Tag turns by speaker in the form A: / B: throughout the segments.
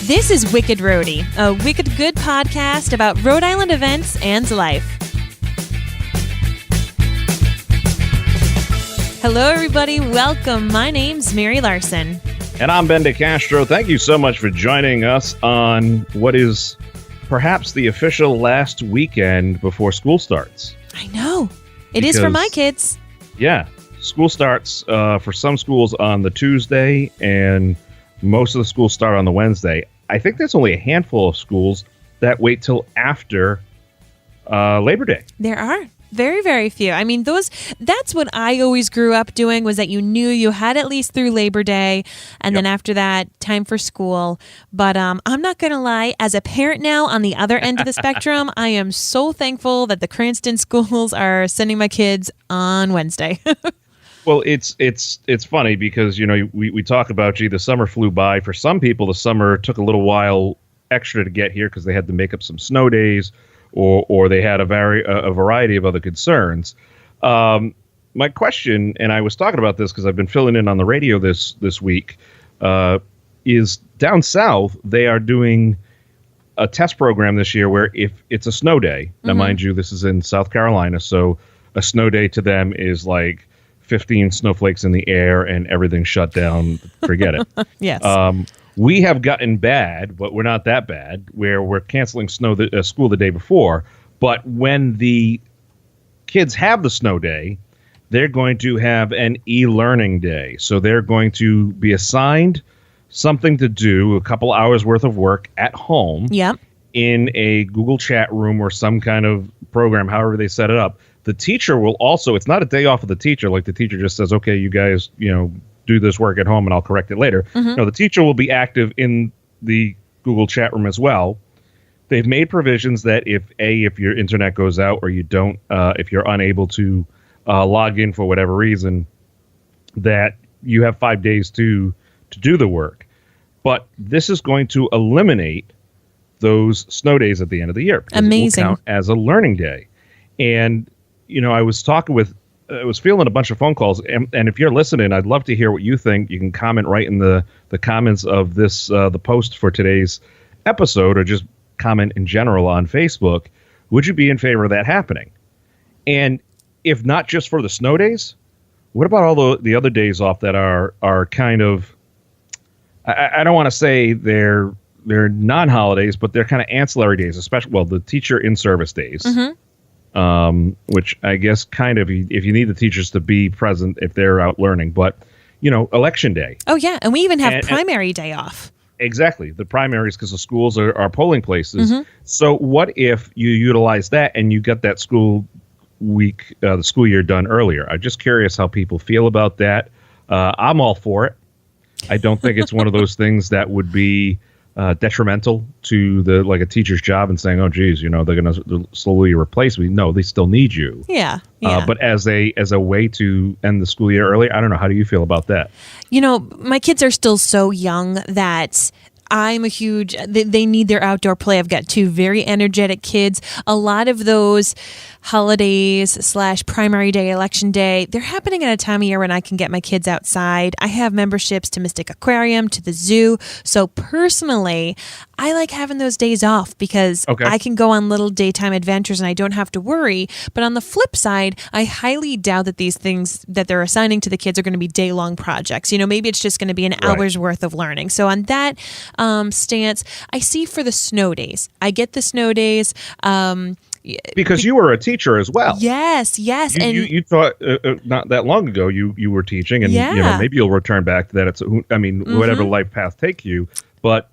A: This is Wicked Rhody, a wicked good podcast about Rhode Island events and life. Hello, everybody. Welcome. My name's Mary Larson.
B: And I'm Ben DeCastro. Thank you so much for joining us on what is perhaps the official last weekend before school starts.
A: I know. It is for my kids.
B: Yeah. School starts for some schools on the Tuesday, and most of the schools start on the Wednesday. I think there's only a handful of schools that wait till after Labor Day.
A: There are. Very, very few. I mean, that's what I always grew up doing, was that you knew you had at least through Labor Day, and then after that, time for school. But I'm not going to lie, as a parent now on the other end of the spectrum, I am so thankful that the Cranston schools are sending my kids on Wednesday.
B: Well, it's funny because, you know, we talk about, gee, the summer flew by. For some people, the summer took a little while extra to get here because they had to make up some snow days, or they had a variety of other concerns. My question, and I was talking about this because I've been filling in on the radio this week, is down south they are doing a test program this year where if it's a snow day, now mind you, this is in South Carolina, so a snow day to them is like 15 snowflakes in the air and everything shut down. Forget it.
A: Yes.
B: We have gotten bad, but we're not that bad, where we're canceling school the day before. But when the kids have the snow day, they're going to have an e-learning day. So they're going to be assigned something to do, a couple hours worth of work at home in a Google chat room or some kind of program, however they set it up. The teacher will also, it's not a day off of the teacher, like the teacher just says, okay, you guys, do this work at home and I'll correct it later. No, the teacher will be active in the Google chat room as well. They've made provisions that if your internet goes out or you don't, if you're unable to log in for whatever reason, that you have 5 days to do the work. But this is going to eliminate those snow days at the end of the year.
A: Amazing.
B: It will count as a learning day. And, I was fielding a bunch of phone calls, and if you're listening, I'd love to hear what you think. You can comment right in the comments of this, the post for today's episode, or just comment in general on Facebook. Would you be in favor of that happening? And if not just for the snow days, what about all the other days off that are kind of, I don't want to say they're non-holidays, but they're kind of ancillary days, especially, the teacher in-service days. Which I guess kind of, if you need the teachers to be present if they're out learning, but, election day.
A: Oh, yeah. And we even have primary day off.
B: Exactly. The primaries, because the schools are polling places. So what if you utilize that and you get that school week, the school year done earlier? I'm just curious how people feel about that. I'm all for it. I don't think it's one of those things that would be detrimental to a teacher's job and saying, oh, geez, they're going to slowly replace me. No, they still need you.
A: Yeah.
B: But as a way to end the school year early, I don't know. How do you feel about that?
A: My kids are still so young that I'm a huge, they need their outdoor play. I've got two very energetic kids. A lot of those holidays / primary day, election day, they're happening at a time of year when I can get my kids outside. I have memberships to Mystic Aquarium, to the zoo. So personally, I like having those days off because I can go on little daytime adventures and I don't have to worry. But on the flip side, I highly doubt that these things that they're assigning to the kids are going to be day-long projects. Maybe it's just going to be an hour's worth of learning. So on that stance, I see for the snow days. I get the snow days.
B: Because you were a teacher as well.
A: Yes.
B: You thought not that long ago you were teaching, and maybe you'll return back to that. Whatever life path take you, but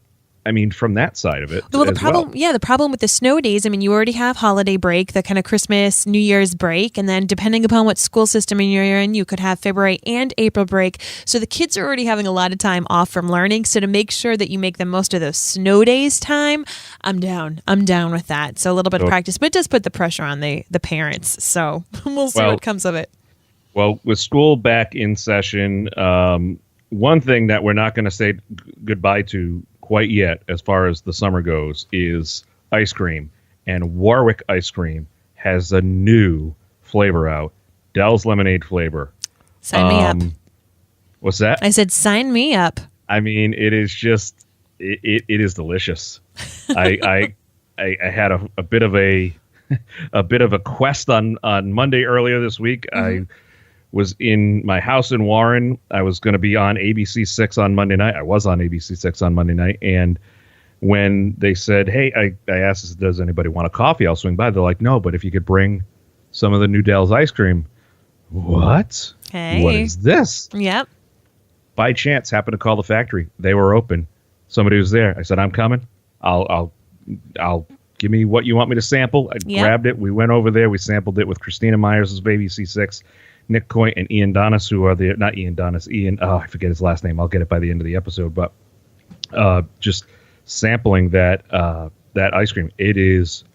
B: from that side of it.
A: Well, the problem with the snow days, you already have holiday break, the kind of Christmas, New Year's break, and then depending upon what school system you're in, you could have February and April break. So the kids are already having a lot of time off from learning. So to make sure that you make the most of those snow days time, I'm down with that. So a little bit of practice, but it does put the pressure on the parents. So we'll see what comes of it.
B: Well, with school back in session, one thing that we're not going to say goodbye to quite yet, as far as the summer goes, is ice cream. And Warwick Ice Cream has a new flavor out, Dell's lemonade flavor.
A: Sign me up.
B: What's that?
A: I said, sign me up.
B: I mean, it is just it is delicious. I had a bit of a quest on Monday earlier this week. I was in my house in Warren. I was going to be on ABC6 on Monday night. I was on ABC6 on Monday night, and when they said, "Hey," I asked, "Does anybody want a coffee? I'll swing by." They're like, "No, but if you could bring some of the Newdell's ice cream." What?
A: Hey.
B: What is this?
A: Yep.
B: By chance, happened to call the factory. They were open. Somebody was there. I said, "I'm coming. I'll give me what you want me to sample." I grabbed it. We went over there. We sampled it with Christina Myers' Baby C6, Nick Coy, and Ian Donis, who are the not Ian Donis. Ian. Oh, I forget his last name. I'll get it by the end of the episode. But just sampling that ice cream. It is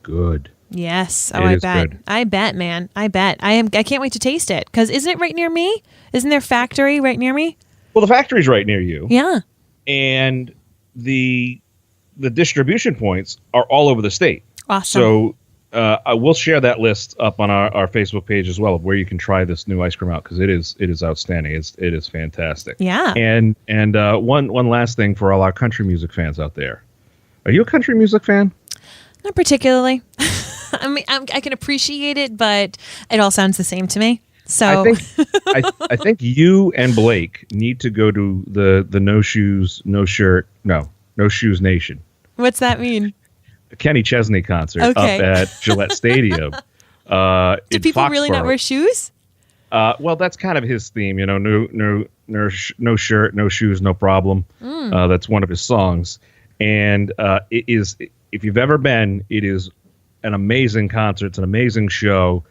B: good.
A: Yes. Oh, I bet. Good. I bet, man. I bet. I can't wait to taste it. Because isn't it right near me? Isn't there a factory right near me?
B: Well, the factory's right near you.
A: Yeah.
B: And the distribution points are all over the state.
A: Awesome.
B: So I will share that list up on our Facebook page as well of where you can try this new ice cream out, because it is outstanding. It is fantastic.
A: Yeah.
B: And one last thing for all our country music fans out there. Are you a country music fan?
A: Not particularly. I mean, I can appreciate it, but it all sounds the same to me. So
B: I think you and Blake need to go to the No Shoes Nation.
A: What's that mean?
B: A Kenny Chesney concert up at Gillette Stadium.
A: Do people really not wear shoes?
B: Well, that's kind of his theme, you know. No shirt, no shoes, no problem. That's one of his songs, and it is. If you've ever been, it is an amazing concert. It's an amazing show.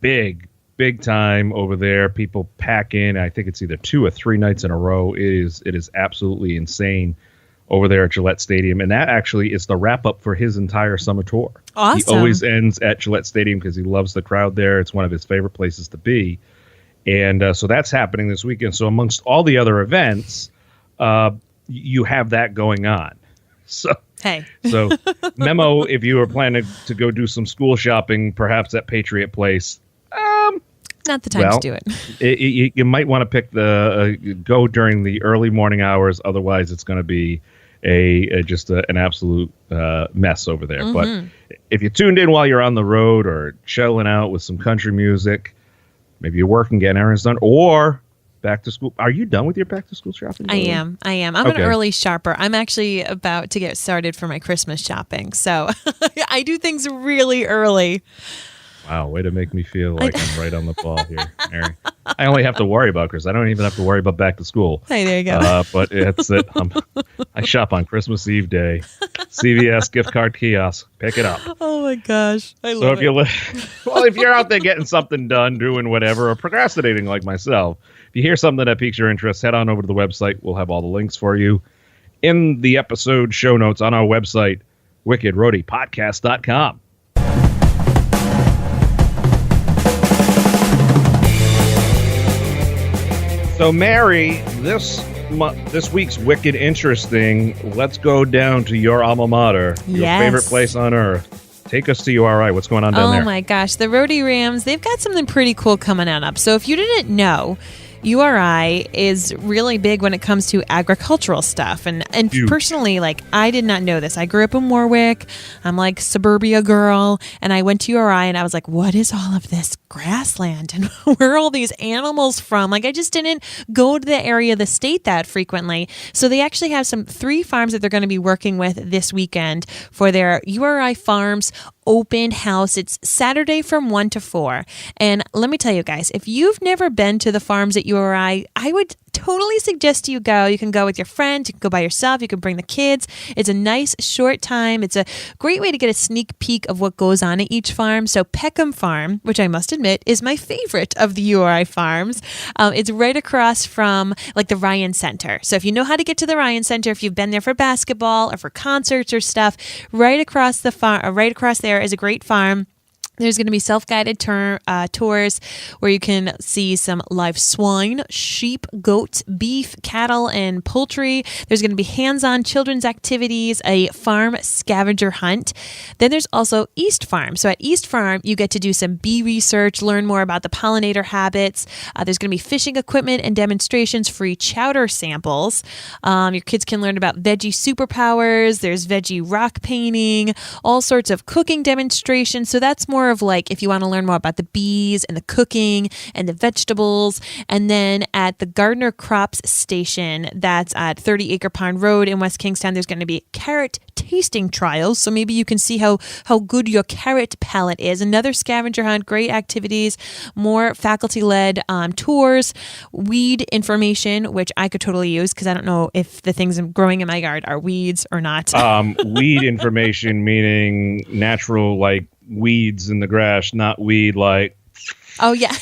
B: Big time over there. People pack in. I think it's either 2 or 3 nights in a row. It is absolutely insane over there at Gillette Stadium. And that actually is the wrap up for his entire summer tour.
A: Awesome.
B: He always ends at Gillette Stadium because he loves the crowd there. It's one of his favorite places to be. And so that's happening this weekend. So amongst all the other events, you have that going on. So memo, if you were planning to go do some school shopping, perhaps at Patriot Place,
A: not the time to do
B: it. You might want to pick go during the early morning hours. Otherwise, it's going to be an absolute mess over there.
A: Mm-hmm.
B: But if you tuned in while you're on the road or chilling out with some country music, maybe you're working, getting errands done, or back to school. Are you done with your back to school shopping?
A: I am. I'm an early shopper. I'm actually about to get started for my Christmas shopping. So I do things really early.
B: Wow, way to make me feel like I'm right on the ball here, Mary. I only have to worry about Chris. I don't even have to worry about back to school.
A: Hey, there you go.
B: But it's it. I shop on Christmas Eve day. CVS gift card kiosk. Pick it up.
A: Oh my gosh, I love it.
B: If you're out there getting something done, doing whatever, or procrastinating like myself, if you hear something that piques your interest, head on over to the website. We'll have all the links for you in the episode show notes on our website, wickedroadypodcast.com. So, Mary, this week's Wicked Interesting, let's go down to your alma mater, your favorite place on earth. Take us to URI. What's going on down there?
A: Oh, my gosh. The Rhody Rams, they've got something pretty cool coming on up. So if you didn't know, URI is really big when it comes to agricultural stuff. And personally, like, I did not know this. I grew up in Warwick. I'm like suburbia girl. And I went to URI and I was like, what is all of this grassland? And where are all these animals from? Like, I just didn't go to the area of the state that frequently. So they actually have 3 farms that they're going to be working with this weekend for their URI Farms open house. It's Saturday from 1 to 4. And let me tell you guys, if you've never been to the farms at URI, I would totally suggest you go. You can go with your friends, you can go by yourself, you can bring the kids. It's a nice short time. It's a great way to get a sneak peek of what goes on at each farm. So Peckham Farm, which I must admit is my favorite of the URI farms. It's right across from like the Ryan Center. So if you know how to get to the Ryan Center, if you've been there for basketball or for concerts or stuff, right across there is a great farm. There's going to be self-guided tours where you can see some live swine, sheep, goats, beef, cattle, and poultry. There's going to be hands-on children's activities, a farm scavenger hunt. Then there's also East Farm. So at East Farm, you get to do some bee research, learn more about the pollinator habits. There's going to be fishing equipment and demonstrations, free chowder samples. Your kids can learn about veggie superpowers. There's veggie rock painting, all sorts of cooking demonstrations. So that's more of like if you want to learn more about the bees and the cooking and the vegetables. And then at the Gardner Crops Station, that's at 30 Acre Pond Road in West Kingstown, there's going to be carrot tasting trials. So maybe you can see how good your carrot palate is. Another scavenger hunt, great activities, more faculty-led tours, weed information, which I could totally use because I don't know if the things growing in my yard are weeds or not.
B: Weed information meaning natural, like weeds in the grass, not weed like.
A: Oh yeah.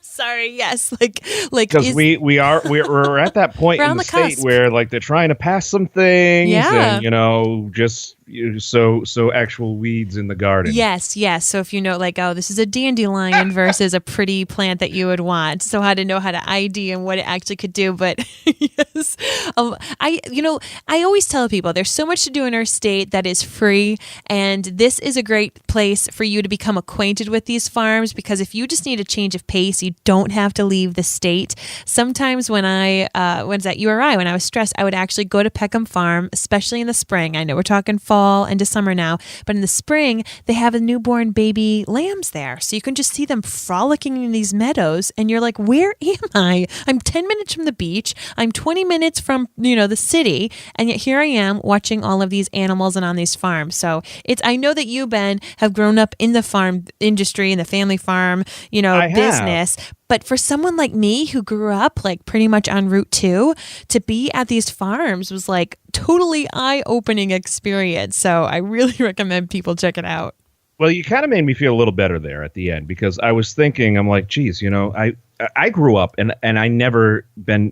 A: Sorry. Yes. Like
B: because we're at that point in the state where like they're trying to pass some things, and just so actual weeds in the garden.
A: Yes. So if you know, like, oh, this is a dandelion versus a pretty plant that you would want, so how to ID and what it actually could do. But yes, I always tell people there's so much to do in our state that is free, and this is a great place for you to become acquainted with these farms, because if you just need a change of pace, you don't have to leave the state. Sometimes when I was at URI, when I was stressed, I would actually go to Peckham Farm, especially in the spring. I know we're talking fall into summer now, but in the spring, they have a newborn baby lambs there. So you can just see them frolicking in these meadows, and you're like, where am I? I'm 10 minutes from the beach. I'm 20 minutes from, the city, and yet here I am watching all of these animals and on these farms. So I know that you, Ben, have grown up in the farm industry, in the family farm, business. But for someone like me who grew up like pretty much on Route 2, to be at these farms was like totally eye-opening experience. So I really recommend people check it out.
B: Well, you kind of made me feel a little better there at the end, because I was thinking, I'm like, geez, I grew up and I never been,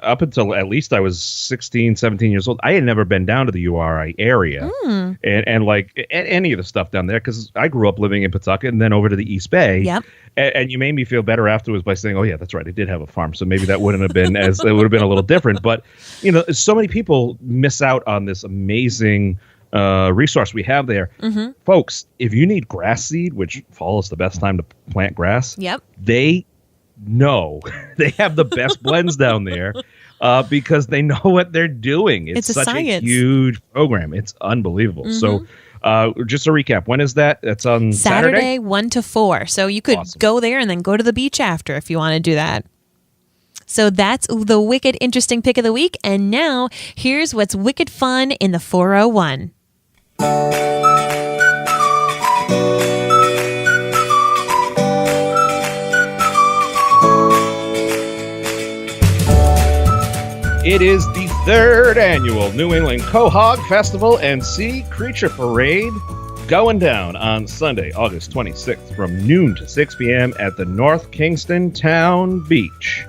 B: up until at least I was 16, 17 years old, I had never been down to the URI area and like any of the stuff down there, because I grew up living in Pawtucket and then over to the East Bay.
A: Yep.
B: And you made me feel better afterwards by saying, oh, yeah, that's right, I did have a farm. So maybe that wouldn't have been it would have been a little different. But, so many people miss out on this amazing resource we have there. Mm-hmm. Folks, if you need grass seed, which fall is the best time to plant grass,
A: yep,
B: they have the best blends down there because they know what they're doing. It's such a huge program. It's unbelievable. Mm-hmm. So just a recap, when is that? That's on Saturday
A: 1 to 4. So you could go there and then go to the beach after if you want to do that. So that's the wicked interesting pick of the week. And now here's what's wicked fun in the 401.
B: It is the 3rd annual New England Quahog Festival and Sea Creature Parade, going down on Sunday, August 26th from noon to 6 p.m. at the North Kingston Town Beach.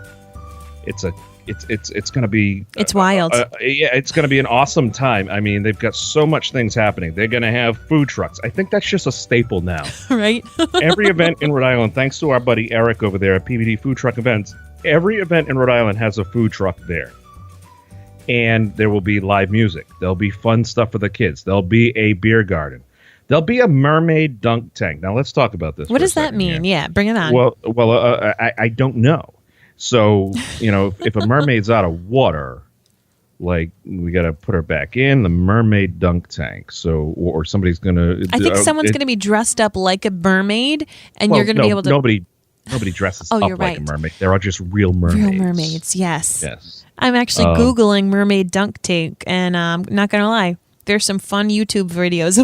B: It's going to be...
A: It's wild.
B: It's going to be an awesome time. I mean, they've got so much things happening. They're going to have food trucks. I think that's just a staple now.
A: Right?
B: Every event in Rhode Island, thanks to our buddy Eric over there at PBD Food Truck Events, every event in Rhode Island has a food truck there. And there will be live music. There'll be fun stuff for the kids. There'll be a beer garden. There'll be a mermaid dunk tank. Now, let's talk about this.
A: What does that mean? Here. Yeah, bring it on.
B: Well, I don't know. So, if a mermaid's out of water, like, we got to put her back in the mermaid dunk tank. So, or somebody's going to...
A: I think someone's going to be dressed up like a mermaid, and you're going to be able to...
B: Nobody dresses up like a mermaid. They're all just real mermaids.
A: Real mermaids, yes.
B: Yes.
A: I'm actually Googling mermaid dunk tank, and I'm not going to lie, there's some fun YouTube videos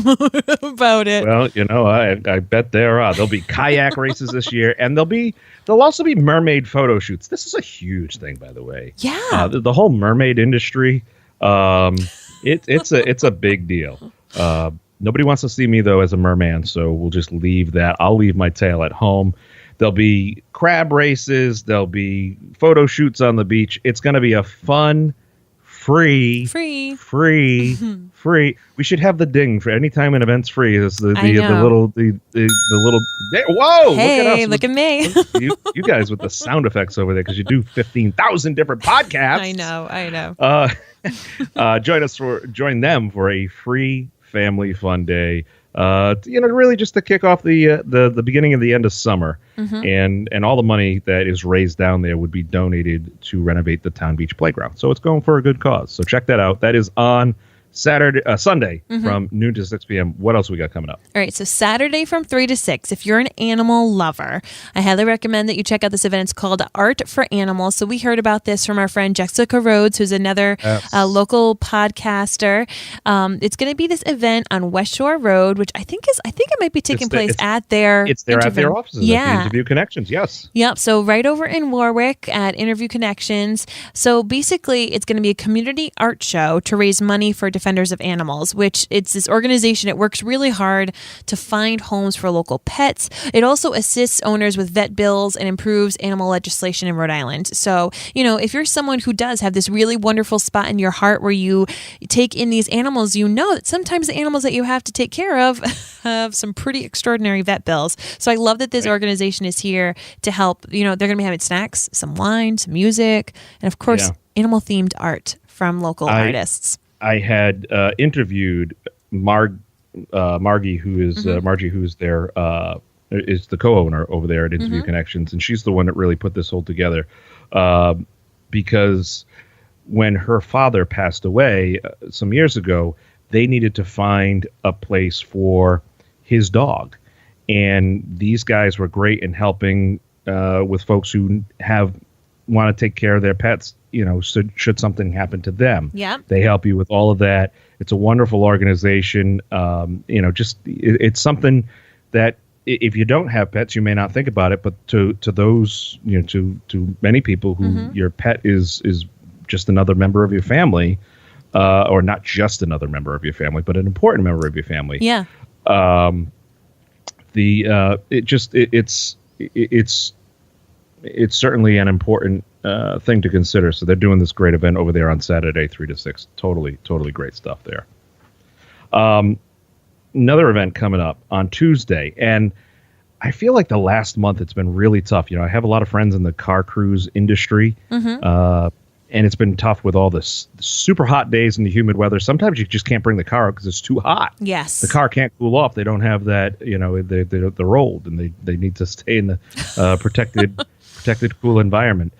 A: about it.
B: Well, I bet there are. There'll be kayak races this year, and there'll also be mermaid photo shoots. This is a huge thing, by the way.
A: Yeah.
B: The whole mermaid industry, it's a big deal. Nobody wants to see me, though, as a merman, so we'll just leave that. I'll leave my tail at home. There'll be crab races. There'll be photo shoots on the beach. It's going to be a fun free.
A: Free.
B: We should have the ding for any time an event's free. Is the
A: I know.
B: little whoa!
A: Hey,
B: look
A: at me.
B: you guys with the sound effects over there because you do 15,000 different podcasts.
A: I know.
B: Join them for a free family fun day. Really just to kick off the beginning of the end of summer, and all the money that is raised down there would be donated to renovate the Town Beach Playground. So it's going for a good cause. So check that out. That is on Sunday from noon to 6 p.m. What else we got coming up?
A: All right, so Saturday from 3 to 6. If you're an animal lover, I highly recommend that you check out this event. It's called Art for Animals. So we heard about this from our friend Jessica Rhodes, who's another local podcaster. It's going to be this event on West Shore Road, which I think it might be taking place at their
B: at their offices.
A: Yeah,
B: at the Interview Connections. Yes.
A: Yep. So right over in Warwick at Interview Connections. So basically, it's going to be a community art show to raise money for Defenders of Animals, which it's this organization. It works really hard to find homes for local pets. It also assists owners with vet bills and improves animal legislation in Rhode Island. So, if you're someone who does have this really wonderful spot in your heart where you take in these animals, that sometimes the animals that you have to take care of have some pretty extraordinary vet bills. So I love that this organization is here to help. They're going to be having snacks, some wine, some music, and of course, animal-themed art from local artists.
B: I had interviewed Margie, who is Margie, who is their is the co-owner over there at Interview Connections, and she's the one that really put this whole together. Because when her father passed away some years ago, they needed to find a place for his dog, and these guys were great in helping with folks who want to take care of their pets. Should something happen to them, they help you with all of that. It's a wonderful organization. It's something that if you don't have pets, you may not think about it, but to those, to many people who your pet is just another member of your family, or not just another member of your family, but an important member of your family.
A: Yeah.
B: It's certainly an important thing to consider. So they're doing this great event over there on Saturday, 3 to 6. Totally great stuff there. Another event coming up on Tuesday, and I feel like the last month it's been really tough. I have a lot of friends in the car cruise industry, and it's been tough with all this super hot days and the humid weather. Sometimes you just can't bring the car out because it's too hot.
A: Yes.
B: The car can't cool off. They don't have that, they're old, and they need to stay in the protected, cool environment.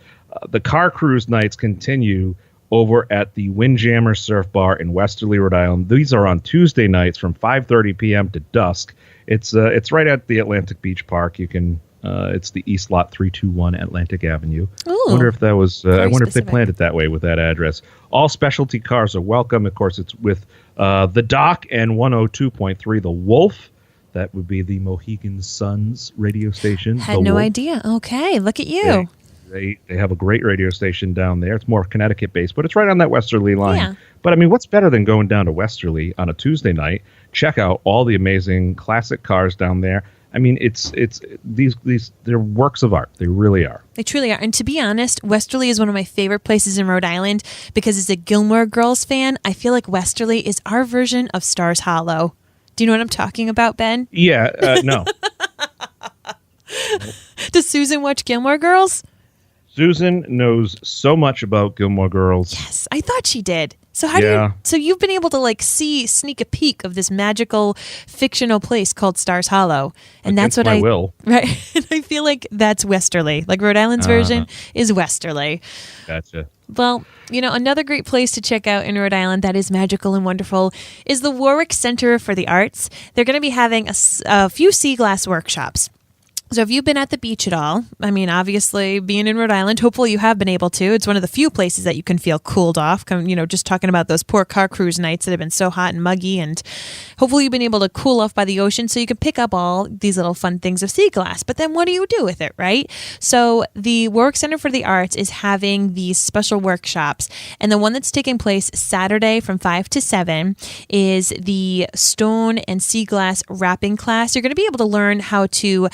B: The car cruise nights continue over at the Windjammer Surf Bar in Westerly, Rhode Island. These are on Tuesday nights from 5:30 p.m. to dusk. It's right at the Atlantic Beach Park. You can it's the East Lot 321 Atlantic Avenue.
A: Ooh,
B: I wonder if that was. I wonder
A: specific.
B: if they planned it that way with that address. All specialty cars are welcome. Of course, it's with the Dock and 102.3 The Wolf. That would be the Mohegan Suns radio station.
A: Had no idea. Okay, look at you.
B: They have a great radio station down there. It's more Connecticut based, but it's right on that Westerly line.
A: Yeah.
B: But what's better than going down to Westerly on a Tuesday night? Check out all the amazing classic cars down there. It's they're works of art. They really are.
A: They truly are. And to be honest, Westerly is one of my favorite places in Rhode Island because as a Gilmore Girls fan, I feel like Westerly is our version of Stars Hollow. Do you know what I'm talking about, Ben?
B: Yeah. No.
A: Does Susan watch Gilmore Girls?
B: Susan knows so much about Gilmore Girls.
A: Yes, I thought she did. So so you've been able to sneak a peek of this magical fictional place called Stars Hollow, and
B: Against
A: that's what
B: my
A: I
B: will.
A: Right. And I feel like that's Westerly. Like Rhode Island's version is Westerly.
B: Gotcha.
A: Well, another great place to check out in Rhode Island that is magical and wonderful is the Warwick Center for the Arts. They're going to be having a few sea glass workshops. So have you been at the beach at all? Obviously, being in Rhode Island, hopefully you have been able to. It's one of the few places that you can feel cooled off. Just talking about those poor car cruise nights that have been so hot and muggy. And hopefully you've been able to cool off by the ocean so you can pick up all these little fun things of sea glass. But then what do you do with it, right? So the Warwick Center for the Arts is having these special workshops. And the one that's taking place Saturday from 5 to 7 is the stone and sea glass wrapping class. You're going to be able to learn how to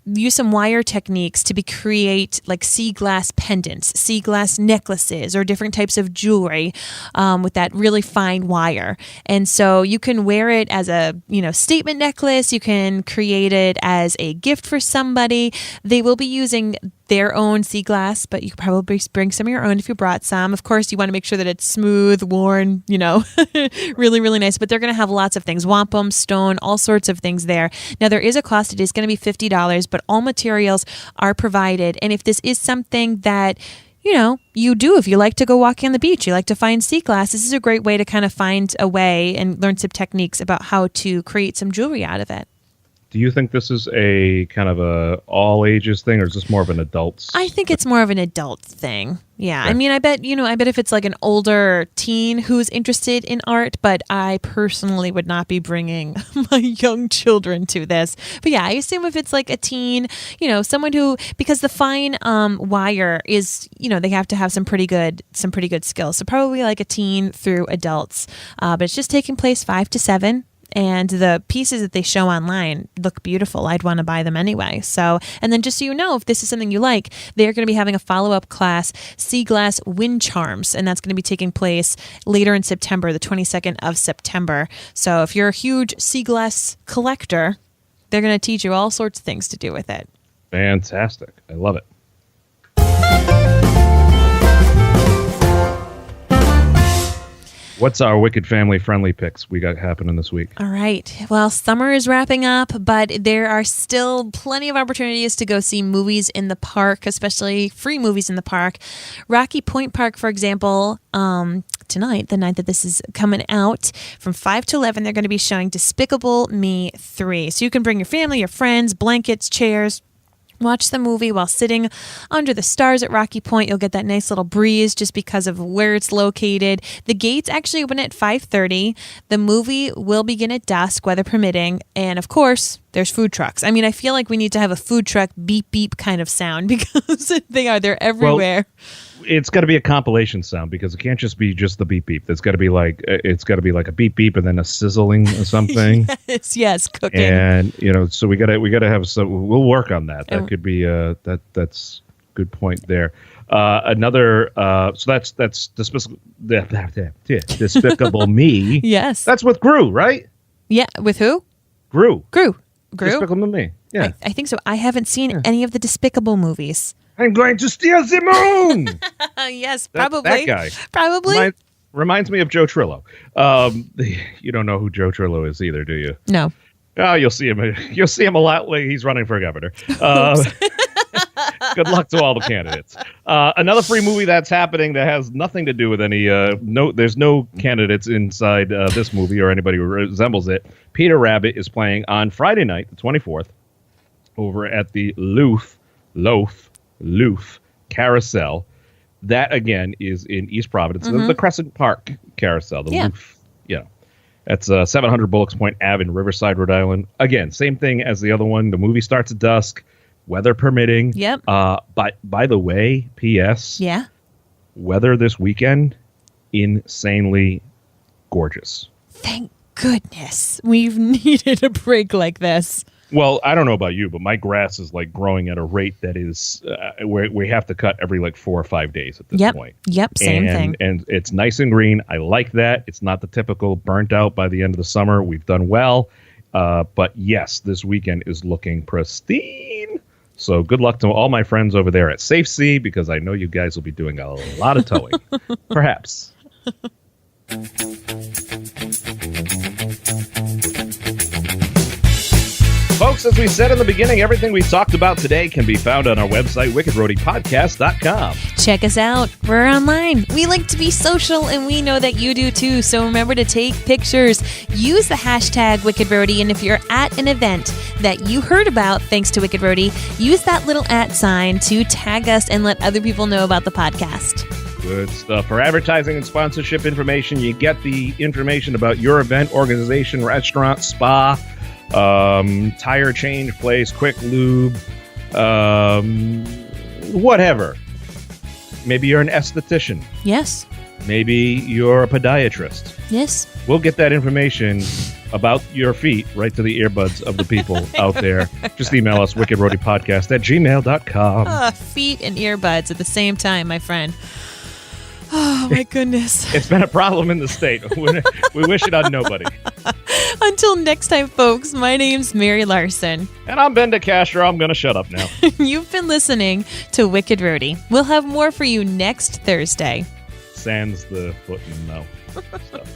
A: use some wire techniques to create like sea glass pendants, sea glass necklaces, or different types of jewelry with that really fine wire. And so you can wear it as a, statement necklace. You can create it as a gift for somebody. They will be using their own sea glass, but you could probably bring some of your own if you brought some. Of course, you want to make sure that it's smooth, worn, really, really nice. But they're going to have lots of things, wampum, stone, all sorts of things there. Now, there is a cost. It is going to be $50, but all materials are provided. And if this is something that you do, if you like to go walking on the beach, you like to find sea glass, this is a great way to kind of find a way and learn some techniques about how to create some jewelry out of it.
B: Do you think this is a kind of a all ages thing, or is this more of an adults?
A: I think it's more of an adult thing. Yeah.
B: Okay.
A: I mean, I bet if it's like an older teen who's interested in art, but I personally would not be bringing my young children to this. But yeah, I assume if it's like a teen, someone who, because the fine wire is, they have to have some pretty good skills. So probably like a teen through adults. But it's just taking place 5 to 7. And the pieces that they show online look beautiful. I'd want to buy them anyway. So, and then just so you know, if this is something you like, they're going to be having a follow-up class, Sea Glass Wind Charms, and that's going to be taking place later in September, the 22nd of September. So if you're a huge sea glass collector, they're going to teach you all sorts of things to do with it.
B: Fantastic. I love it. What's our Wicked Family Friendly picks we got happening this week?
A: All right. Well, summer is wrapping up, but there are still plenty of opportunities to go see movies in the park, especially free movies in the park. Rocky Point Park, for example, tonight, the night that this is coming out, from 5 to 11, they're going to be showing Despicable Me 3. So you can bring your family, your friends, blankets, chairs. Watch the movie while sitting under the stars at Rocky Point. You'll get that nice little breeze just because of where it's located. The gates actually open at 5:30. The movie will begin at dusk, weather permitting. And of course, there's food trucks. I mean, I feel like we need to have a food truck beep beep kind of sound because they're everywhere.
B: Well, it's got to be a compilation sound because it can't just be just the beep beep. It's got to be like a beep beep and then a sizzling or something.
A: yes, cooking.
B: And so we gotta have some. We'll work on that. That could be that's good point there. Another so that's Despicable Me.
A: Yes,
B: that's with Gru, right?
A: Yeah, with who?
B: Gru.
A: Despicable
B: Me. Yeah,
A: I think so. I haven't seen any of the Despicable movies.
B: I'm going to steal the moon.
A: Yes, probably.
B: That guy.
A: Probably.
B: Reminds me of Joe Trillo. You don't know who Joe Trillo is either, do you?
A: No.
B: Oh, you'll see him. You'll see him a lot. He's running for governor. Good luck to all the candidates. Another free movie that's happening that has nothing to do with any. There's no candidates inside this movie or anybody who resembles it. Peter Rabbit is playing on Friday night, the 24th, over at the Loaf Carousel. That again is in East Providence, the Crescent Park Carousel. Loaf, that's 700 Bullocks Point Ave in Riverside, Rhode Island. Again, same thing as the other one. The movie starts at dusk, weather permitting.
A: Yep.
B: But by the way, P.S.
A: Yeah.
B: Weather this weekend, insanely gorgeous.
A: Thank goodness we've needed a break like this.
B: Well, I don't know about you, but my grass is like growing at a rate that is where we have to cut every 4 or 5 days at this point.
A: Yep, same thing.
B: And it's nice and green. I like that. It's not the typical burnt out by the end of the summer. We've done well. But yes, this weekend is looking pristine. So good luck to all my friends over there at Safe Sea, because I know you guys will be doing a lot of towing. Perhaps. Folks, as we said in the beginning, everything we talked about today can be found on our website, wickedroadypodcast.com.
A: Check us out. We're online. We like to be social, and we know that you do too. So remember to take pictures. Use the hashtag WickedRhody, and if you're at an event that you heard about thanks to Wicked Rhody, use that little @ sign to tag us and let other people know about the podcast.
B: Good stuff. For advertising and sponsorship information, you get the information about your event, organization, restaurant, spa, tire change place, quick lube, whatever. Maybe you're an esthetician.
A: Yes.
B: Maybe you're a podiatrist.
A: Yes.
B: We'll get that information about your feet right to the earbuds of the people out there. Just email us, wickedrodypodcast@gmail.com.
A: Feet and earbuds at the same time, my friend. Oh, my goodness.
B: It's been a problem in the state. We wish it on nobody.
A: Until next time, folks, my name's Mary Larson.
B: And I'm Ben DeCastro. I'm going to shut up now.
A: You've been listening to Wicked Rhody. We'll have more for you next Thursday.
B: Sans the foot and mouth stuff.